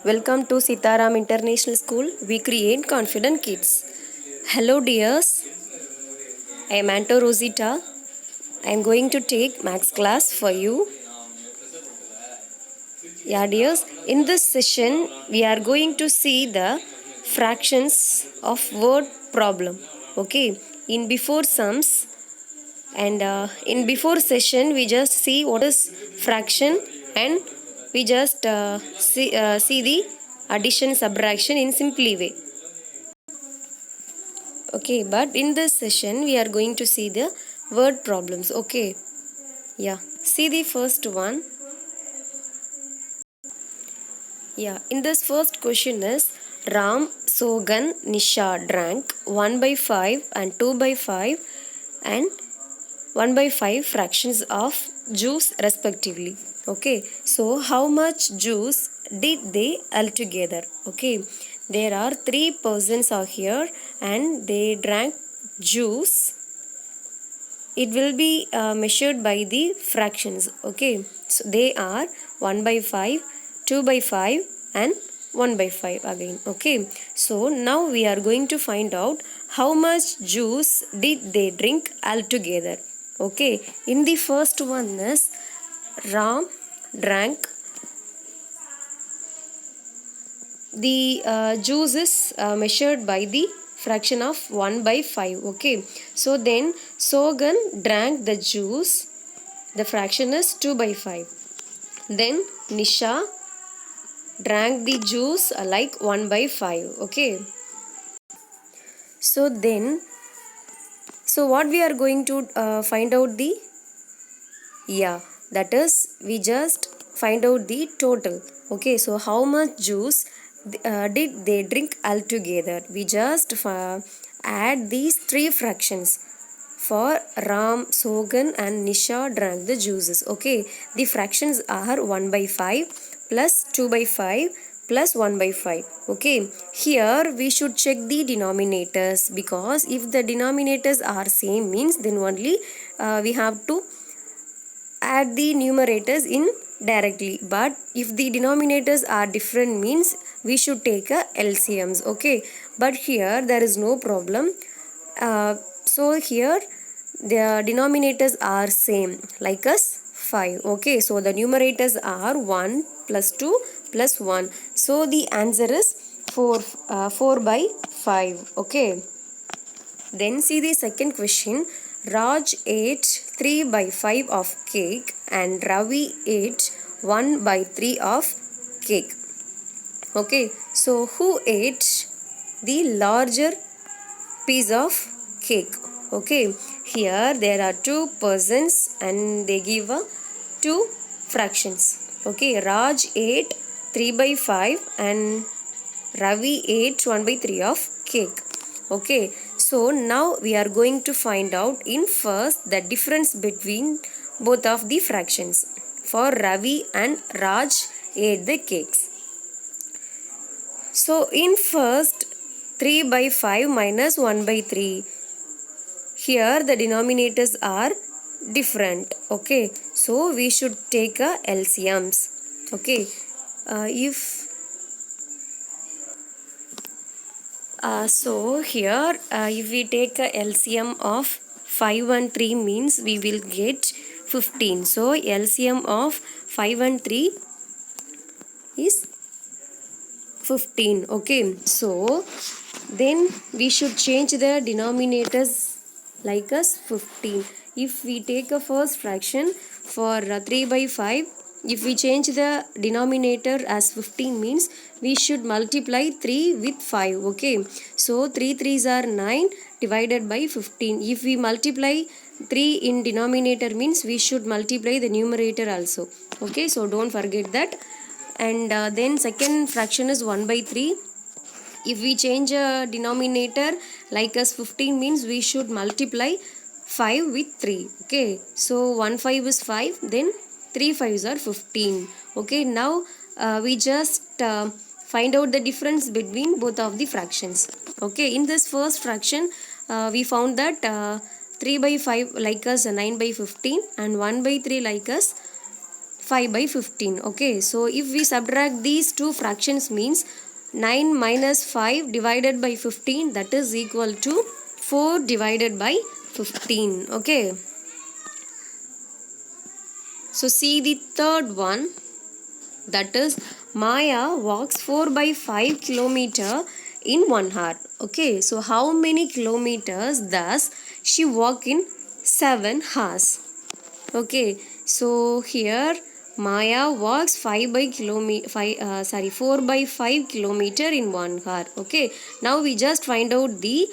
Welcome to Sitaram International School. We create confident kids. Hello, dears. I am Anto Rosita. I am going to take maths class for you. Yeah, dears. In this session, we are going to see the fractions of word problem. Okay. In before sums and in before session, we just see what is fraction and we just see the addition subtraction in simply way. Okay, but in this session we are going to see the word problems. Okay, yeah, see the first one. Yeah, in this first question is Ram, Sogan, Nisha drank 1 by 5 and 2 by 5 and 1 by 5 fractions of juice respectively. Okay, so how much juice did they altogether? Okay, there are 3 persons are here and they drank juice. It will be measured by the fractions. Okay, so they are 1 by 5, 2 by 5 and 1 by 5 again. Okay, so now we are going to find out how much juice did they drink altogether. Okay, in the first one is Ram drank the juice is measured by the fraction of 1 by 5. Okay, so then Sogan drank the juice, the fraction is 2 by 5. Then Nisha drank the juice like 1 by 5. Okay, so then what we are going to find out the, yeah, that is we just find out the total. Okay, so how much juice did they drink altogether? We just add these 3 fractions. For Ram, Sogan and Nisha drank the juices. Okay, the fractions are 1 by 5 plus 2 by 5 plus 1 by 5. Okay, here we should check the denominators, because if the denominators are same means then only we have to add the numerators in directly, but if the denominators are different means we should take a LCMs. Okay, but here there is no problem. So here the denominators are same like us 5. Okay, so the numerators are 1 plus 2 plus 1, so the answer is 4 by 5. Okay, then see the second question. Raj ate 3 by 5 of cake and Ravi ate 1 by 3 of cake. Okay, so who ate the larger piece of cake? Okay, here there are 2 persons and they give 2 fractions. Okay, Raj ate 3 by 5 and Ravi ate 1 by 3 of cake. Okay, so now we are going to find out in first the difference between both of the fractions. For Ravi and Raj ate the cakes. So in first 3 by 5 minus 1 by 3. Here the denominators are different. Okay, so we should take a LCMs. Okay, so here if we take a LCM of 5 and 3 means we will get 15. So LCM of 5 and 3 is 15. Okay, so then we should change the denominators like as 15. If we take a first fraction for 3 by 5, if we change the denominator as 15 means we should multiply 3 with 5. Okay, so 3 3s are 9 divided by 15. If we multiply 3 in denominator means we should multiply the numerator also. Okay, so don't forget that. And then second fraction is 1 by 3. If we change a denominator like as 15 means we should multiply 5 with 3. Okay, so 1 5 is 5, then 3 5s are 15. Okay, now we just find out the difference between both of the fractions. Okay, in this first fraction we found that 3 by 5 like us 9 by 15 and 1 by 3 like us 5 by 15. Okay, so if we subtract these two fractions means 9 minus 5 divided by 15, that is equal to 4 divided by 15. Okay, so see the third one, that is Maya walks 4 by 5 kilometer in 1 hour. Okay, so how many kilometers does she walk in 7 hours? Okay, so here Maya walks 4 by 5 kilometer in 1 hour. Okay, now we just find out the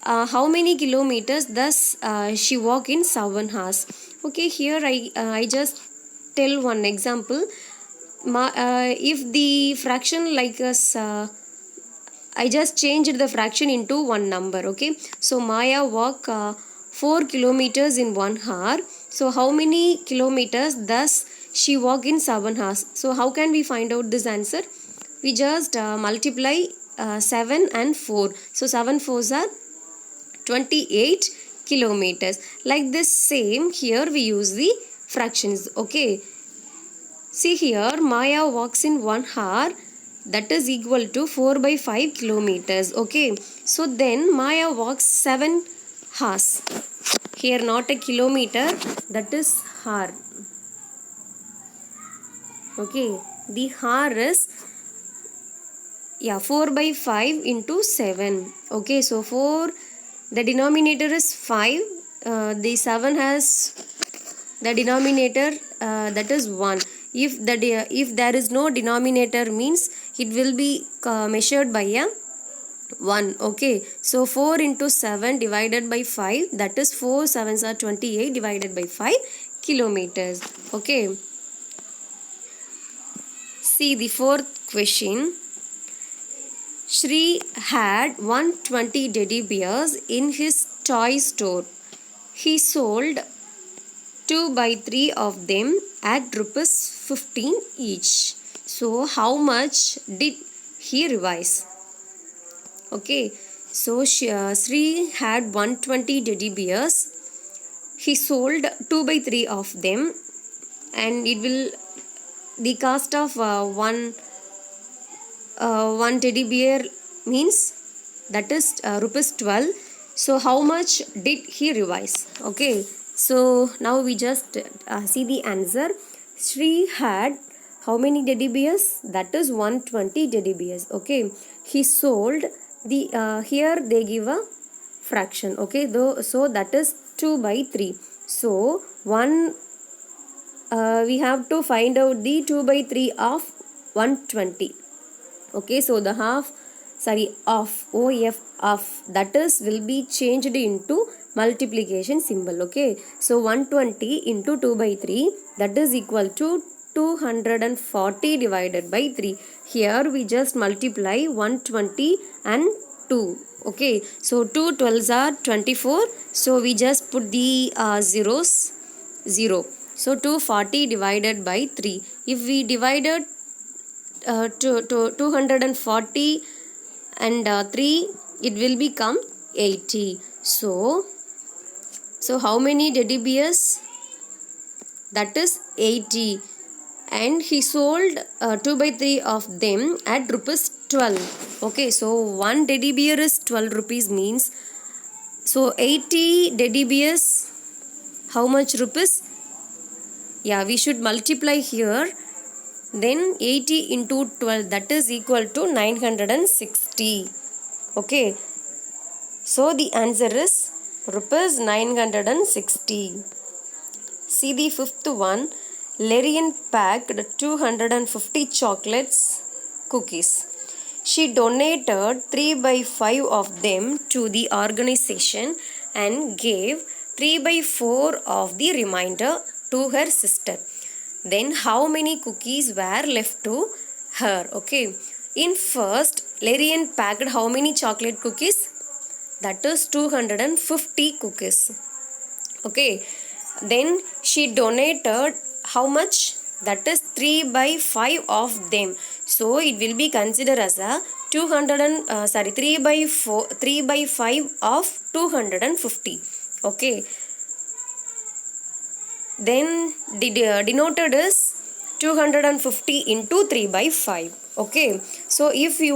how many kilometers does she walk in 7 hours. Okay, here I just tell one example. If the fraction like us, I just changed the fraction into one number. Okay, so Maya walk 4 kilometers in 1 hour. So how many kilometers does she walk in 7 hours? So how can we find out this answer? We just multiply 7 and 4. So 7 fours are 28 kilometers. Like this same here we use the fractions. Okay, see here Maya walks in 1 hour, that is equal to 4 by 5 kilometers. Okay, so then Maya walks 7 hours. Here not a kilometer, that is hour. Okay, the hour is 4 by 5 into 7. Okay, so 4, the denominator is 5, the 7 has the denominator, that is 1. If there is no denominator means it will be measured by a 1. Okay, so 4 into 7 divided by 5, that is 4 sevens are 28 divided by 5 kilometers. Okay, see the fourth question. Shri had 120 teddy bears in his toy store. He sold 2 by 3 of them at rupees 15 each. So how much did he revise? Okay, so Sri had 120 teddy bears. He sold 2 by 3 of them, and it will the cost of one teddy bear means that is rupees 12. So how much did he revise? Okay, so now we just see the answer. Sri had how many teddy bears? That is 120 teddy bears. Okay, he sold the here they give a fraction. Okay, though, so that is 2 by 3. So we have to find out the 2 by 3 of 120. Okay, so the of that is will be changed into multiplication symbol. Okay, so 120 into 2 by 3, that is equal to 240 divided by 3. Here we just multiply 120 and 2. Okay, so 2 12s are 24. So we just put the zeros, 0. So 240 divided by 3. If we divided 240 and 3, it will become 80. So how many teddy bears? That is 80. And he sold 2 by 3 of them at rupees 12. Okay, so one teddy bear is 12 rupees means, so 80 teddy bears, how much rupees? We should multiply here. Then 80 into 12, that is equal to 960. Okay, so the answer is rupees 960. See the fifth one. Larian packed 250 chocolates cookies. She donated 3 by 5 of them to the organization and gave 3 by 4 of the remainder to her sister. Then how many cookies were left to her? Okay, in first Larian packed how many chocolate cookies? That is 250 cookies. Okay, then she donated how much? That is 3 by 5 of them. So it will be considered as a 3 by 5 of 250. Okay, then denoted is 250 into 3 by 5. Okay, so if you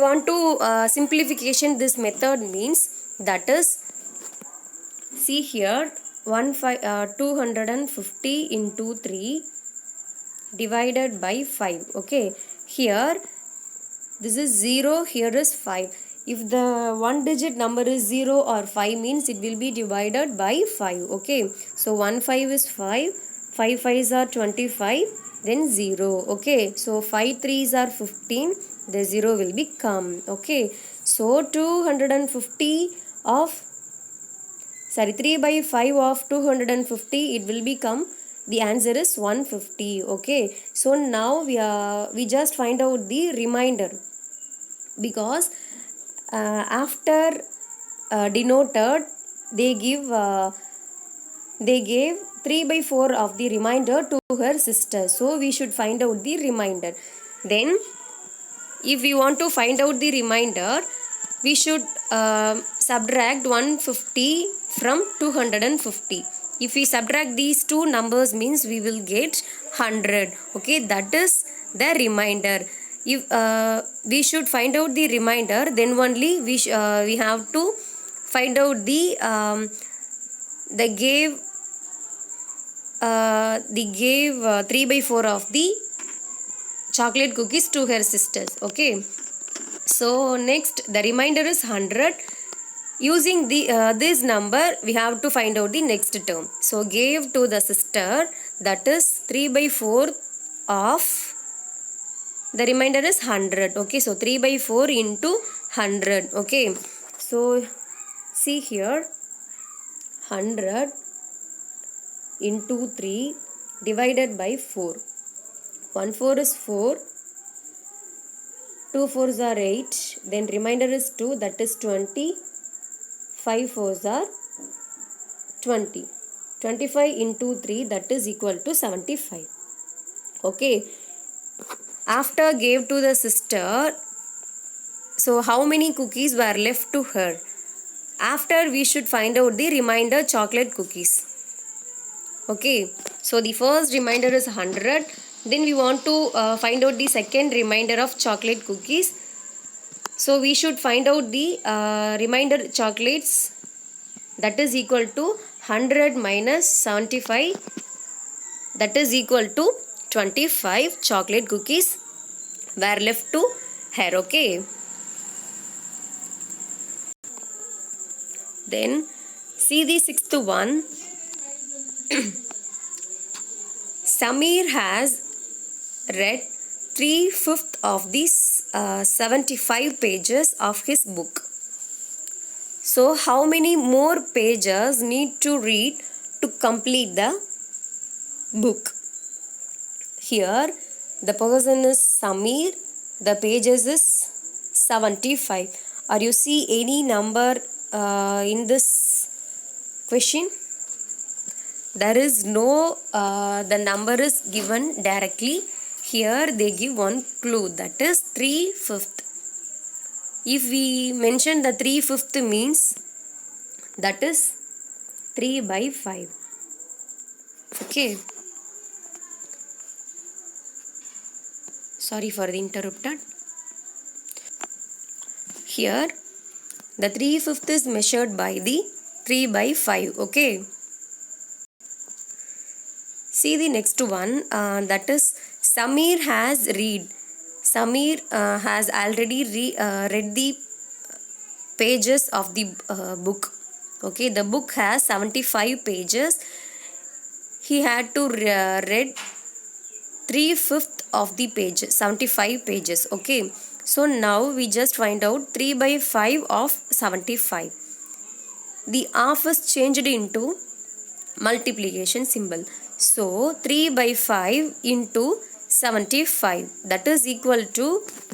want to simplification this method means, that is, see here, 250 into 3 divided by 5. Okay, here this is 0, here is 5. If the one digit number is 0 or 5 means it will be divided by 5. Okay, so 1 5 is 5, 5 5s are 25, then 0. Okay, so 5 3s are 15, the 0 will be come. Okay, so 250 of 3 by 5 of 250, it will become, the answer is 150. Okay, so now we just find out the remainder, because after denoted they gave 3 by 4 of the remainder to her sister, so we should find out the remainder. Then if we want to find out the remainder, we should subtract 150 from 250. If we subtract these two numbers means we will get 100. Okay, that is the remainder. If we should find out the remainder, then only we have to find out the they gave 3 by 4 of the chocolate cookies to her sisters. Okay, so next the remainder is 100. Using the this number we have to find out the next term. So gave to the sister, that is 3 by 4 of the remainder is 100. Okay, so 3 by 4 into 100. Okay, so see here, 100 into 3 divided by 4. 1 4 is 4, 2 4s are 8, then remainder is 2, that is 20, 5 4s are 20. 25 into 3, that is equal to 75. Okay, after gave to the sister, so how many cookies were left to her? After we should find out the remainder chocolate cookies. Okay, so the first remainder is 100. Then we want to find out the second remainder of chocolate cookies. So we should find out the remainder chocolates, that is equal to 100 minus 75, that is equal to 25 chocolate cookies were left to her. Okay, then see the sixth one. Samir has read 3/5 of these 75 pages of his book. So how many more pages need to read to complete the book? Here the person is Samir, the pages is 75. Are you see any number in this question? There is no the number is given directly. Here they give one clue, that is 3/5. If we mention the 3/5 means, that is 3 by 5. Okay, sorry for the interrupted. Here the 3/5 is measured by the 3 by 5. Okay, see the next one, that is Samir has read. Samir has already read the pages of the book. Okay, the book has 75 pages. He had to read 3/5 of the page, 75 pages. Okay, so now we just find out 3 by 5 of 75. The half is changed into multiplication symbol. So 3 by 5 into 75, that is equal to,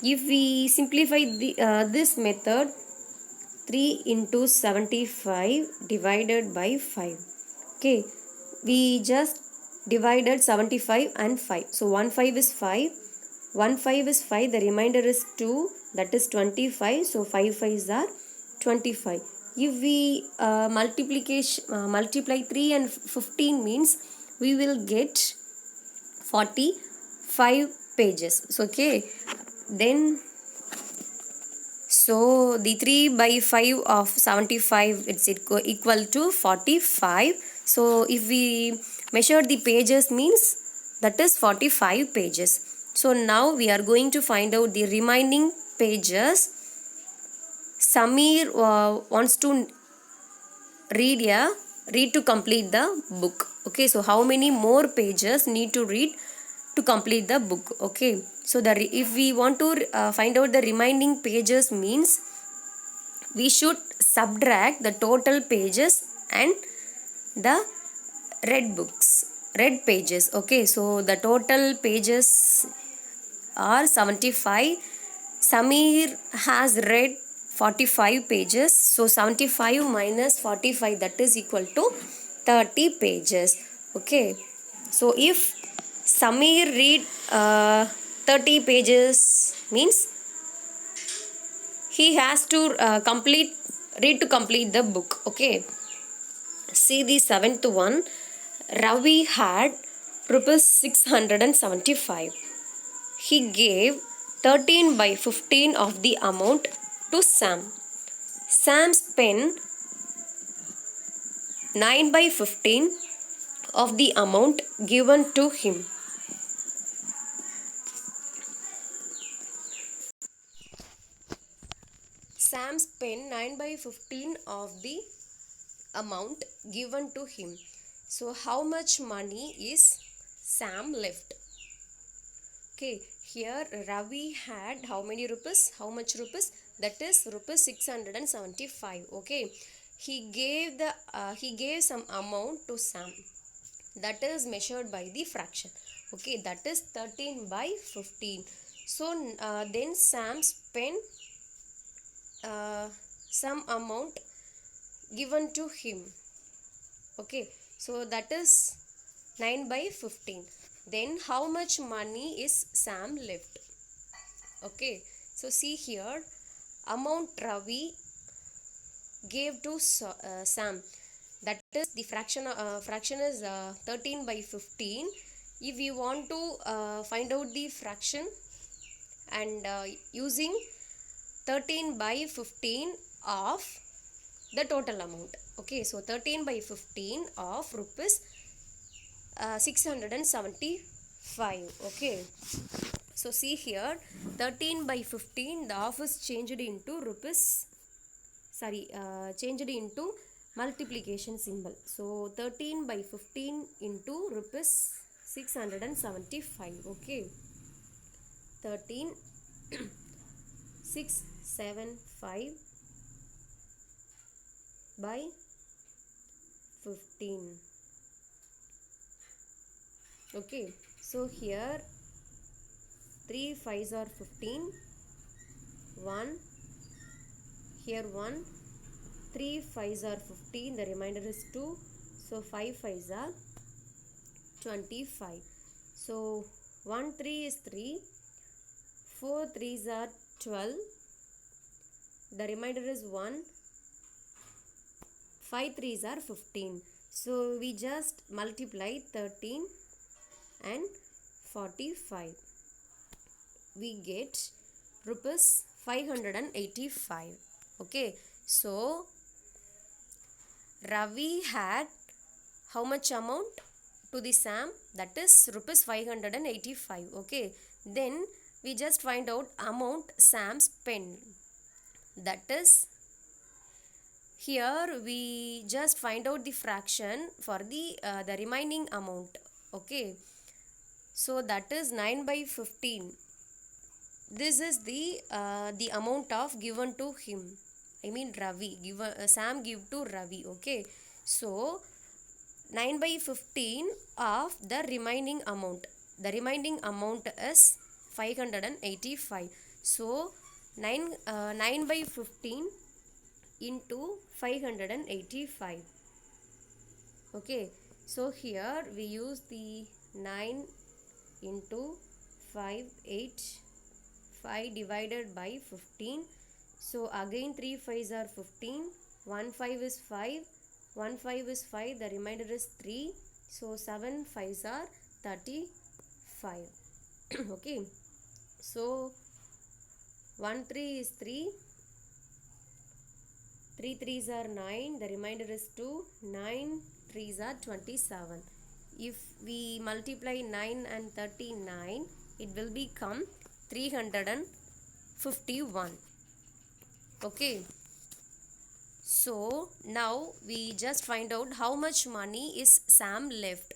if we simplify the this method, 3 into 75 divided by 5. Okay, we just divided 75 and 5. So 1 5 is 5, 1 5 is 5, the remainder is 2, that is 25. So 5 5s are 25. If we multiply 3 and 15 means, we will get 45 pages. So, okay, then so the 3 by 5 of 75, it's equal to 45. So if we measure the pages means that is 45 pages. So now we are going to find out the remaining pages. Samir wants to read to complete the book. Okay, so how many more pages need to read to complete the book? Okay, so if we want to find out the remaining pages means we should subtract the total pages and the read pages. Okay, so the total pages are 75. Samir has read 45 pages. So 75 minus 45, that is equal to 30 pages. Okay, so if Samir read 30 pages means he has to read to complete the book. Okay, see the seventh one. Ravi had rupees 675. He gave 13 by 15 of the amount to Sam. Sam spent 9 by 15 of the amount given to him. Sam spent 9 by 15 of the amount given to him. So how much money is Sam left? Okay, here Ravi had how many rupees? How much rupees? That is rupees 675. Okay, he gave some amount to Sam. That is measured by the fraction. Okay, that is 13 by 15. So then Sam spent some amount given to him. Okay, so that is 9 by 15. Then how much money is Sam left? Okay, so see here, amount Ravi gave to Sam, that is the fraction is 13 by 15. If you want to find out the fraction and using 13 by 15 of the total amount. Okay, so 13 by 15 of rupees 675. Okay, so see here, 13 by 15, the half is changed into rupees, changed into multiplication symbol. So 13 by 15 into rupees 675. Okay, 13 675 by 15. Okay, so here 3 5s are 15, 1, here 1, 3 5s are 15, the remainder is 2, so 5 5s are 25. So 1 3 is 3, 4 3s are 12, the remainder is 1, 5 3s are 15. So we just multiply 13 and 45. We get rupees 585. Okay, so Ravi had how much amount to the Sam? That is rupees 585. Okay, then we just find out amount Sam spent. That is, here we just find out the fraction for the remaining amount. Okay, so that is 9 by 15. This is the amount of given to him. I mean Ravi. Sam give to Ravi. Okay, so 9 by 15 of the remaining amount. The remaining amount is 585. So 9 by 15 into 585. Okay, so here we use the 9 into 5 divided by 15. So again 3 5s are 15, 1 5 is 5, 1 5 is 5, the remainder is 3. So 7 5s are 35. 5. Okay, so 1 3 is 3, 3 3s are 9, the remainder is 2, 9 3s are 27. If we multiply 9 and 39, it will become 351. Okay, so now we just find out how much money is Sam left.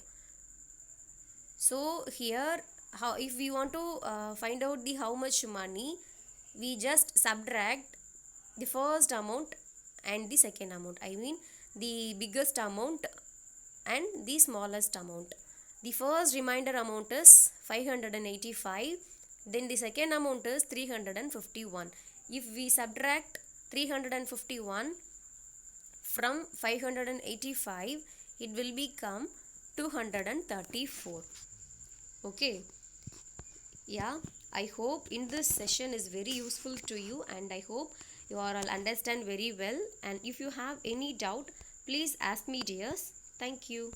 So here, how if we want to find out the how much money, we just subtract the first amount and the second amount. I mean the biggest amount and the smallest amount. The first remainder amount is 585, then the second amount is 351. If we subtract 351 from 585, it will become 234. Okay, yeah, I hope in this session is very useful to you, and I hope you all understand very well. And if you have any doubt, please ask me, dears. Thank you.